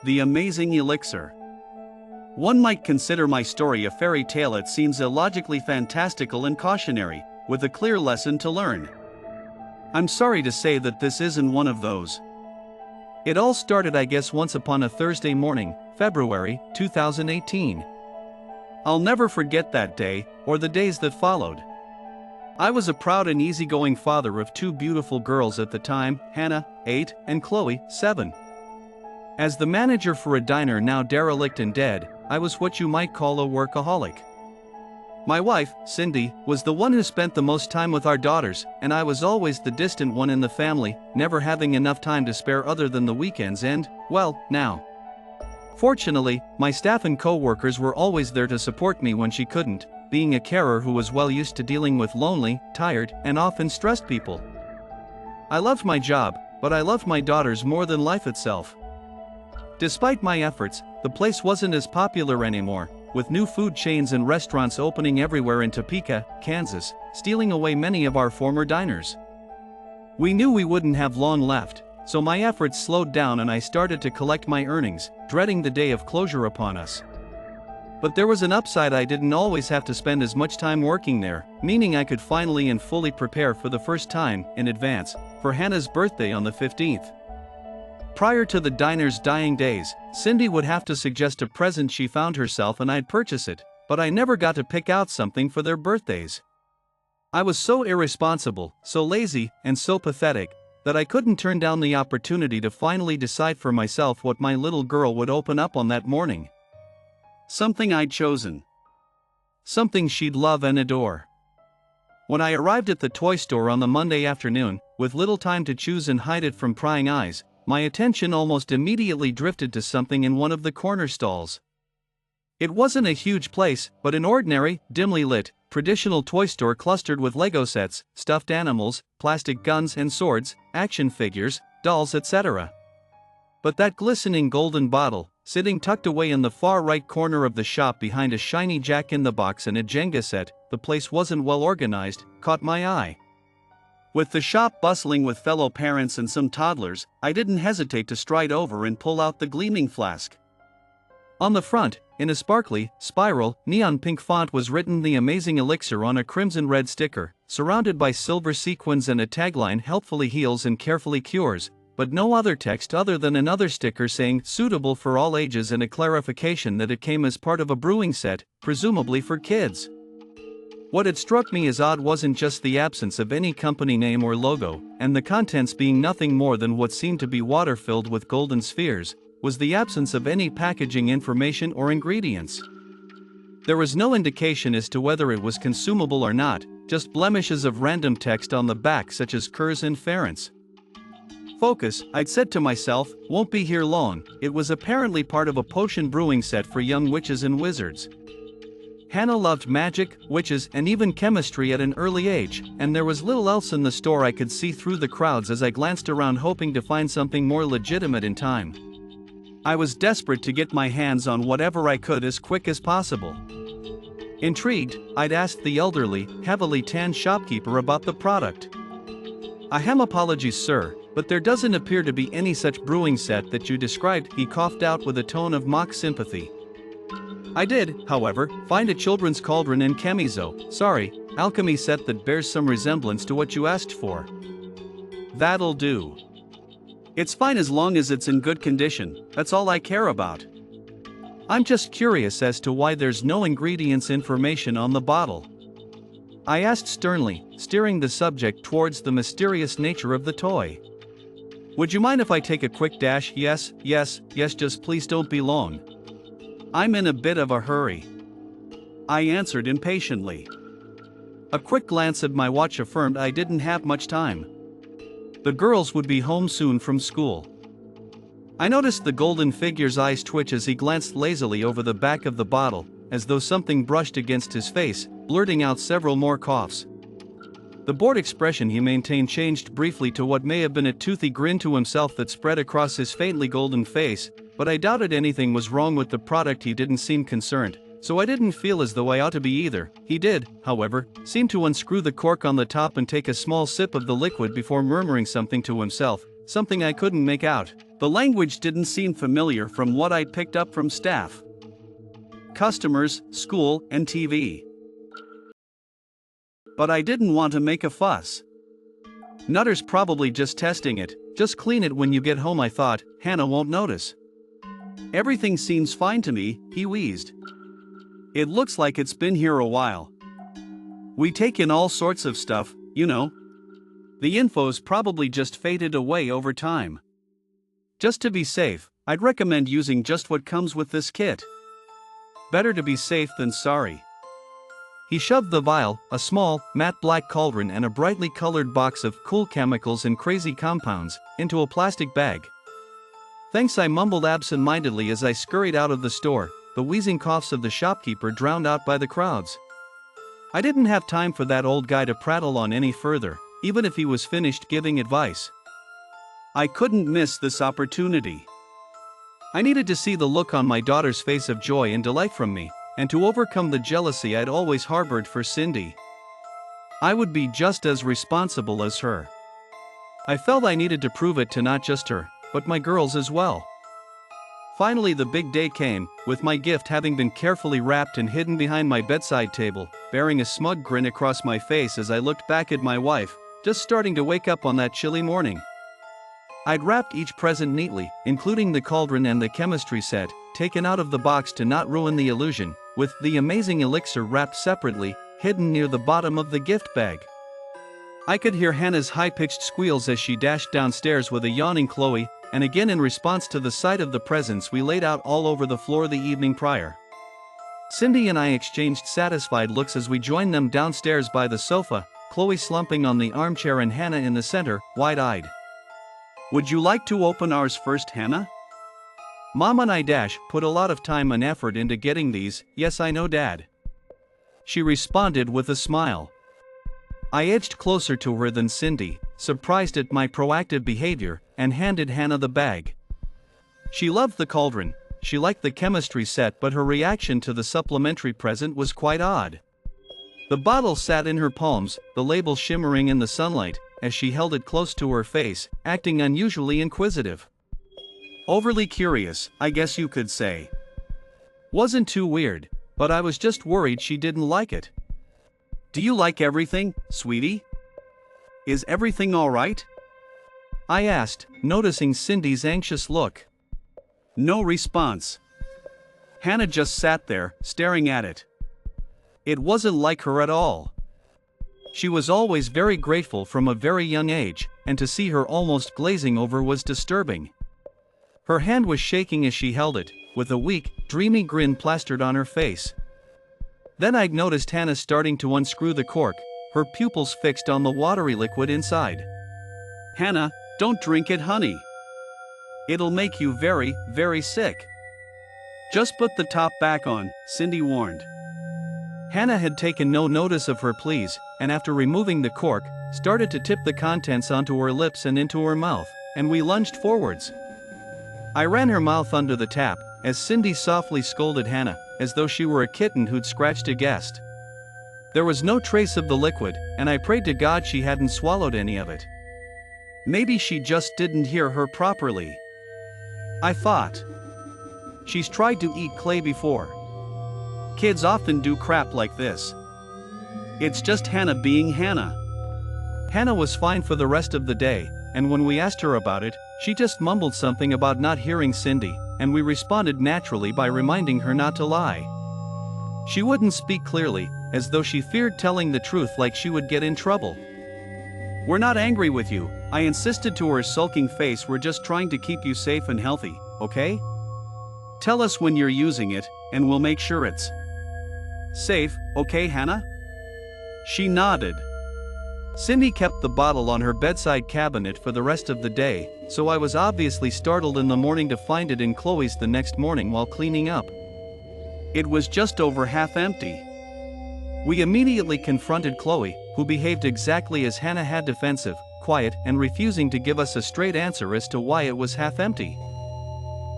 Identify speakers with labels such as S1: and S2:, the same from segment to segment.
S1: The Amazing Elixir. One might consider my story a fairy tale. It seems illogically fantastical and cautionary, with a clear lesson to learn. I'm sorry to say that this isn't one of those. It all started, I guess, once upon a Thursday morning, February 2018. I'll never forget that day, or the days that followed. I was a proud and easygoing father of two beautiful girls at the time, Hannah, 8, and Chloe, 7. As the manager for a diner now derelict and dead, I was what you might call a workaholic. My wife, Cindy, was the one who spent the most time with our daughters, and I was always the distant one in the family, never having enough time to spare other than the weekends and, well, now. Fortunately, my staff and co-workers were always there to support me when she couldn't, being a carer who was well used to dealing with lonely, tired, and often stressed people. I loved my job, but I loved my daughters more than life itself. Despite my efforts, the place wasn't as popular anymore, with new food chains and restaurants opening everywhere in Topeka, Kansas, stealing away many of our former diners. We knew we wouldn't have long left, so my efforts slowed down and I started to collect my earnings, dreading the day of closure upon us. But there was an upside. I didn't always have to spend as much time working there, meaning I could finally and fully prepare for the first time, in advance, for Hannah's birthday on the 15th. Prior to the diner's dying days, Cindy would have to suggest a present she found herself and I'd purchase it, but I never got to pick out something for their birthdays. I was so irresponsible, so lazy, and so pathetic, that I couldn't turn down the opportunity to finally decide for myself what my little girl would open up on that morning. Something I'd chosen. Something she'd love and adore. When I arrived at the toy store on the Monday afternoon, with little time to choose and hide it from prying eyes, my attention almost immediately drifted to something in one of the corner stalls. It wasn't a huge place, but an ordinary, dimly lit, traditional toy store clustered with Lego sets, stuffed animals, plastic guns and swords, action figures, dolls, etc. But that glistening golden bottle, sitting tucked away in the far right corner of the shop behind a shiny Jack-in-the-Box and a Jenga set, the place wasn't well organized, caught my eye. With the shop bustling with fellow parents and some toddlers, I didn't hesitate to stride over and pull out the gleaming flask. On the front, in a sparkly, spiral, neon pink font was written "The Amazing Elixir" on a crimson red sticker, surrounded by silver sequins and a tagline "Helpfully heals and carefully cures," but no other text other than another sticker saying "Suitable for all ages" and a clarification that it came as part of a brewing set, presumably for kids. What had struck me as odd wasn't just the absence of any company name or logo, and the contents being nothing more than what seemed to be water filled with golden spheres, was the absence of any packaging information or ingredients. There was no indication as to whether it was consumable or not, just blemishes of random text on the back such as curs and ferents. Focus, I'd said to myself, won't be here long. It was apparently part of a potion brewing set for young witches and wizards. Hannah loved magic, witches, and even chemistry at an early age, and there was little else in the store I could see through the crowds as I glanced around hoping to find something more legitimate in time. I was desperate to get my hands on whatever I could as quick as possible. Intrigued, I'd asked the elderly, heavily tanned shopkeeper about the product. Apologies, sir, but there doesn't appear to be any such brewing set that you described," he coughed out with a tone of mock sympathy. I did, however, find a children's cauldron and alchemy set that bears some resemblance to what you asked for. That'll do. It's fine as long as it's in good condition, that's all I care about. I'm just curious as to why there's no ingredients information on the bottle. I asked sternly, steering the subject towards the mysterious nature of the toy. Would you mind if I take a quick dash? Yes, just please don't be long. I'm in a bit of a hurry, I answered impatiently. A quick glance at my watch affirmed I didn't have much time. The girls would be home soon from school. I noticed the golden figure's eyes twitch as he glanced lazily over the back of the bottle, as though something brushed against his face, blurting out several more coughs. The bored expression he maintained changed briefly to what may have been a toothy grin to himself that spread across his faintly golden face, but I doubted anything was wrong with the product. He didn't seem concerned, so I didn't feel as though I ought to be either. He did, however, seem to unscrew the cork on the top and take a small sip of the liquid before murmuring something to himself, something I couldn't make out. The language didn't seem familiar from what I'd picked up from staff, customers, school, and TV. But I didn't want to make a fuss. Nutter's probably just testing it, just clean it when you get home, I thought. Hannah won't notice. Everything seems fine to me, he wheezed. It looks like it's been here a while. We take in all sorts of stuff, you know. The info's probably just faded away over time. Just to be safe, I'd recommend using just what comes with this kit. Better to be safe than sorry. He shoved the vial, a small, matte black cauldron and a brightly colored box of cool chemicals and crazy compounds, into a plastic bag. Thanks, I mumbled absent-mindedly as I scurried out of the store, the wheezing coughs of the shopkeeper drowned out by the crowds. I didn't have time for that old guy to prattle on any further, even if he was finished giving advice. I couldn't miss this opportunity. I needed to see the look on my daughter's face of joy and delight from me, and to overcome the jealousy I'd always harbored for Cindy. I would be just as responsible as her. I felt I needed to prove it to not just her, but my girls as well. Finally, the big day came, with my gift having been carefully wrapped and hidden behind my bedside table, bearing a smug grin across my face as I looked back at my wife, just starting to wake up on that chilly morning. I'd wrapped each present neatly, including the cauldron and the chemistry set, taken out of the box to not ruin the illusion, with the amazing elixir wrapped separately, hidden near the bottom of the gift bag. I could hear Hannah's high-pitched squeals as she dashed downstairs with a yawning Chloe, and again in response to the sight of the presents we laid out all over the floor the evening prior. Cindy and I exchanged satisfied looks as we joined them downstairs by the sofa, Chloe slumping on the armchair and Hannah in the center, wide-eyed. Would you like to open ours first, Hannah? Mom and I put a lot of time and effort into getting these. Yes, I know, Dad. She responded with a smile. I edged closer to her than Cindy, surprised at my proactive behavior, and handed Hannah the bag. She loved the cauldron, she liked the chemistry set, but her reaction to the supplementary present was quite odd. The bottle sat in her palms, the label shimmering in the sunlight, as she held it close to her face, acting unusually inquisitive. Overly curious, I guess you could say. Wasn't too weird, but I was just worried she didn't like it. Do you like everything, sweetie? Is everything all right? I asked, noticing Cindy's anxious look. No response. Hannah just sat there, staring at it. It wasn't like her at all. She was always very grateful from a very young age, and to see her almost glazing over was disturbing. Her hand was shaking as she held it, with a weak, dreamy grin plastered on her face. Then I'd noticed Hannah starting to unscrew the cork, her pupils fixed on the watery liquid inside. Hannah, don't drink it, honey. It'll make you very, very sick. Just put the top back on, Cindy warned. Hannah had taken no notice of her pleas, and after removing the cork, started to tip the contents onto her lips and into her mouth, and we lunged forwards. I ran her mouth under the tap, as Cindy softly scolded Hannah, as though she were a kitten who'd scratched a guest. There was no trace of the liquid, and I prayed to God she hadn't swallowed any of it. Maybe she just didn't hear her properly. I thought. She's tried to eat clay before. Kids often do crap like this. It's just Hannah being Hannah. Hannah was fine for the rest of the day, and when we asked her about it, she just mumbled something about not hearing Cindy, and we responded naturally by reminding her not to lie. She wouldn't speak clearly, as though she feared telling the truth like she would get in trouble. We're not angry with you, I insisted to her sulking face. We're just trying to keep you safe and healthy, okay? Tell us when you're using it, and we'll make sure it's safe, okay, Hannah? She nodded. Cindy kept the bottle on her bedside cabinet for the rest of the day, so I was obviously startled in the morning to find it in Chloe's the next morning while cleaning up. It was just over half empty. We immediately confronted Chloe, who behaved exactly as Hannah had, defensive, quiet, and refusing to give us a straight answer as to why it was half empty.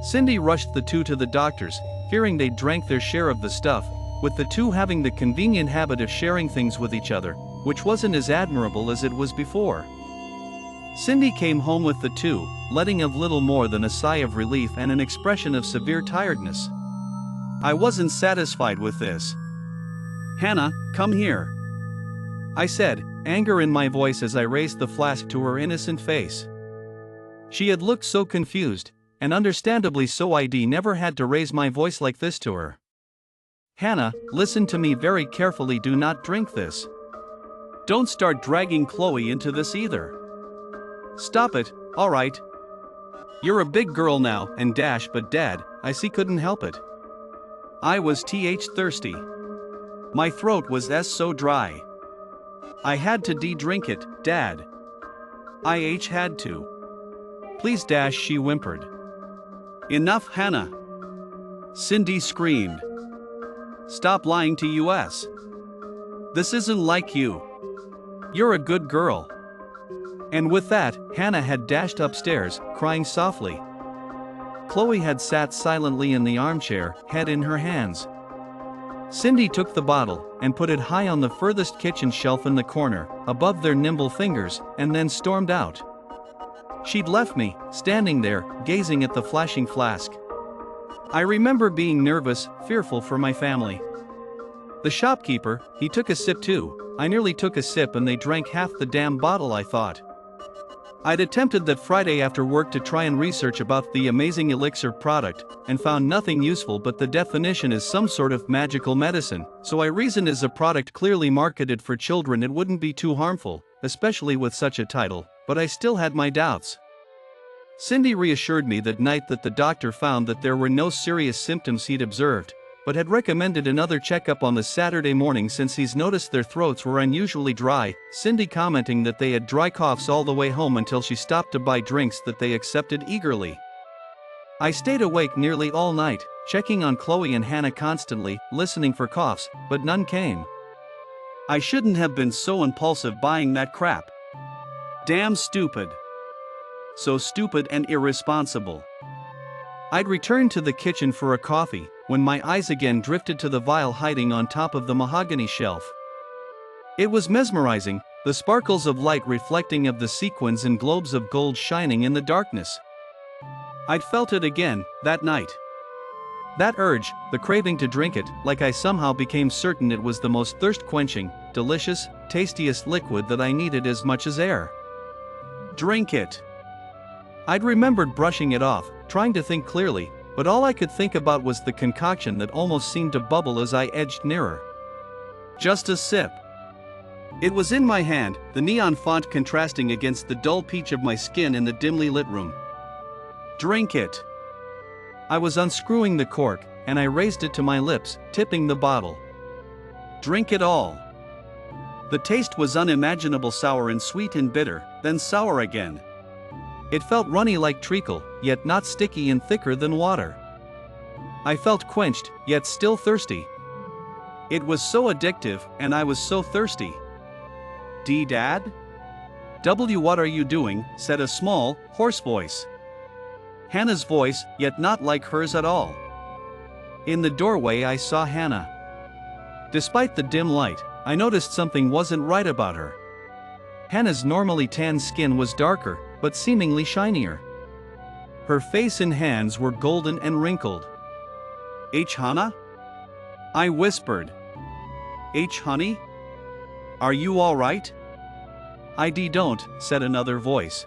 S1: Cindy rushed the two to the doctors, fearing they'd drank their share of the stuff, with the two having the convenient habit of sharing things with each other, which wasn't as admirable as it was before. Cindy came home with the two, letting out little more than a sigh of relief and an expression of severe tiredness. I wasn't satisfied with this. "Hannah, come here," I said, anger in my voice as I raised the flask to her innocent face. She had looked so confused, and understandably so. I'd never had to raise my voice like this to her. "Hannah, listen to me very carefully. Do not drink this. Don't start dragging Chloe into this either. Stop it, alright? You're a big girl now, and but Dad, I see, couldn't help it. I was thirsty. My throat was so dry. I had to drink it, Dad. I had to. Please, she whimpered. Enough, Hannah. Cindy screamed. Stop lying to us. This isn't like you. You're a good girl. And with that, Hannah had dashed upstairs, crying softly. Chloe had sat silently in the armchair, head in her hands. Cindy took the bottle and put it high on the furthest kitchen shelf in the corner, above their nimble fingers, and then stormed out. She'd left me, standing there, gazing at the flashing flask. I remember being nervous, fearful for my family. The shopkeeper, he took a sip too. I nearly took a sip and they drank half the damn bottle, I thought. I'd attempted that Friday after work to try and research about the amazing Elixir product, and found nothing useful, but the definition is some sort of magical medicine, so I reasoned as a product clearly marketed for children it wouldn't be too harmful, especially with such a title, but I still had my doubts. Cindy reassured me that night that the doctor found that there were no serious symptoms he'd observed, but had recommended another checkup on the Saturday morning since he's noticed their throats were unusually dry, Cindy commenting that they had dry coughs all the way home until she stopped to buy drinks that they accepted eagerly. I stayed awake nearly all night, checking on Chloe and Hannah constantly, listening for coughs, but none came. I shouldn't have been so impulsive buying that crap. Damn stupid. So stupid and irresponsible. I'd returned to the kitchen for a coffee, when my eyes again drifted to the vial hiding on top of the mahogany shelf. It was mesmerizing, the sparkles of light reflecting of the sequins and globes of gold shining in the darkness. I'd felt it again, that night. That urge, the craving to drink it, like I somehow became certain it was the most thirst-quenching, delicious, tastiest liquid that I needed as much as air. Drink it. I'd remembered brushing it off, trying to think clearly, but all I could think about was the concoction that almost seemed to bubble as I edged nearer. Just a sip. It was in my hand, the neon font contrasting against the dull peach of my skin in the dimly lit room. Drink it. I was unscrewing the cork, and I raised it to my lips, tipping the bottle. Drink it all. The taste was unimaginable, sour and sweet and bitter, then sour again. It felt runny like treacle, yet not sticky and thicker than water. I felt quenched, yet still thirsty. It was so addictive, and I was so thirsty. Dad? What are you doing? Said a small, hoarse voice. Hannah's voice, yet not like hers at all. In the doorway I saw Hannah. Despite the dim light, I noticed something wasn't right about her. Hannah's normally tan skin was darker, but seemingly shinier. Her face and hands were golden and wrinkled. Hannah? I whispered. Honey? Are you all right? I don't, said another voice.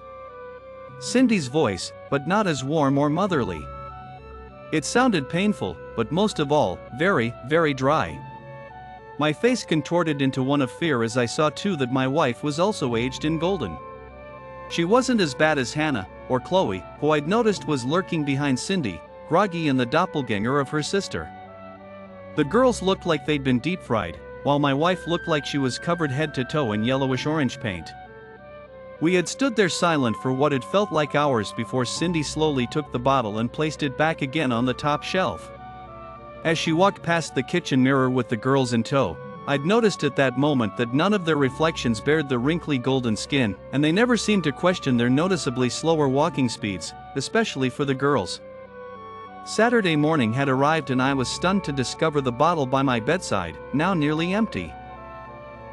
S1: Cindy's voice, but not as warm or motherly. It sounded painful, but most of all, very, very dry. My face contorted into one of fear as I saw too that my wife was also aged in golden. She wasn't as bad as Hannah, or Chloe, who I'd noticed was lurking behind Cindy, groggy and the doppelganger of her sister. The girls looked like they'd been deep-fried, while my wife looked like she was covered head to toe in yellowish-orange paint. We had stood there silent for what had felt like hours before Cindy slowly took the bottle and placed it back again on the top shelf. As she walked past the kitchen mirror with the girls in tow, I'd noticed at that moment that none of their reflections bared the wrinkly golden skin, and they never seemed to question their noticeably slower walking speeds, especially for the girls. Saturday morning had arrived and I was stunned to discover the bottle by my bedside, now nearly empty.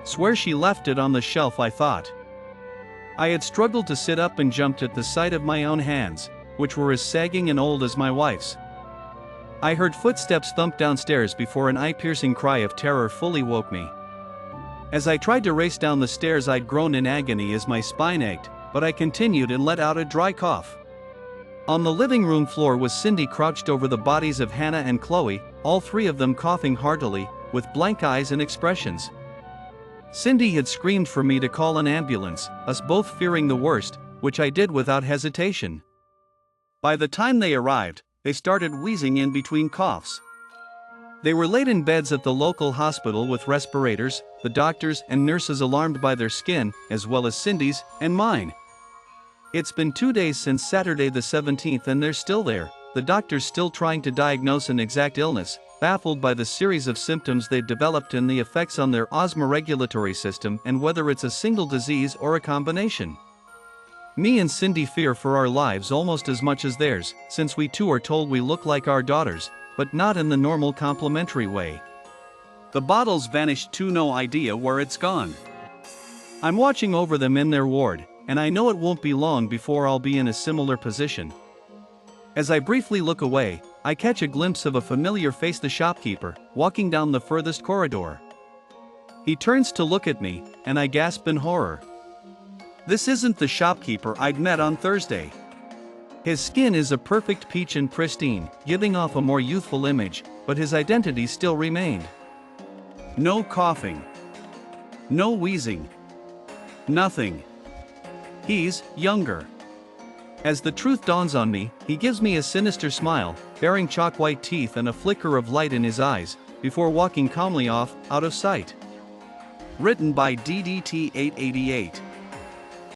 S1: Swear she left it on the shelf, I thought. I had struggled to sit up and jumped at the sight of my own hands, which were as sagging and old as my wife's. I heard footsteps thump downstairs before an eye-piercing cry of terror fully woke me. As I tried to race down the stairs, I'd groaned in agony as my spine ached, but I continued and let out a dry cough. On the living room floor was Cindy, crouched over the bodies of Hannah and Chloe, all three of them coughing heartily, with blank eyes and expressions. Cindy had screamed for me to call an ambulance, us both fearing the worst, which I did without hesitation. By the time they arrived, they started wheezing in between coughs. They were laid in beds at the local hospital with respirators, the doctors and nurses alarmed by their skin, as well as Cindy's and mine. It's been 2 days since Saturday the 17th and they're still there, the doctors still trying to diagnose an exact illness, baffled by the series of symptoms they've developed and the effects on their osmoregulatory system and whether it's a single disease or a combination. Me and Cindy fear for our lives almost as much as theirs, since we too are told we look like our daughters, but not in the normal complimentary way. The bottle's vanished too, no idea where it's gone. I'm watching over them in their ward, and I know it won't be long before I'll be in a similar position. As I briefly look away, I catch a glimpse of a familiar face, the shopkeeper, walking down the furthest corridor. He turns to look at me, and I gasp in horror. This isn't the shopkeeper I'd met on Thursday. His skin is a perfect peach and pristine, giving off a more youthful image, but his identity still remained. No coughing. No wheezing. Nothing. He's younger. As the truth dawns on me, he gives me a sinister smile, bearing chalk-white teeth and a flicker of light in his eyes, before walking calmly off, out of sight. Written by DDT888.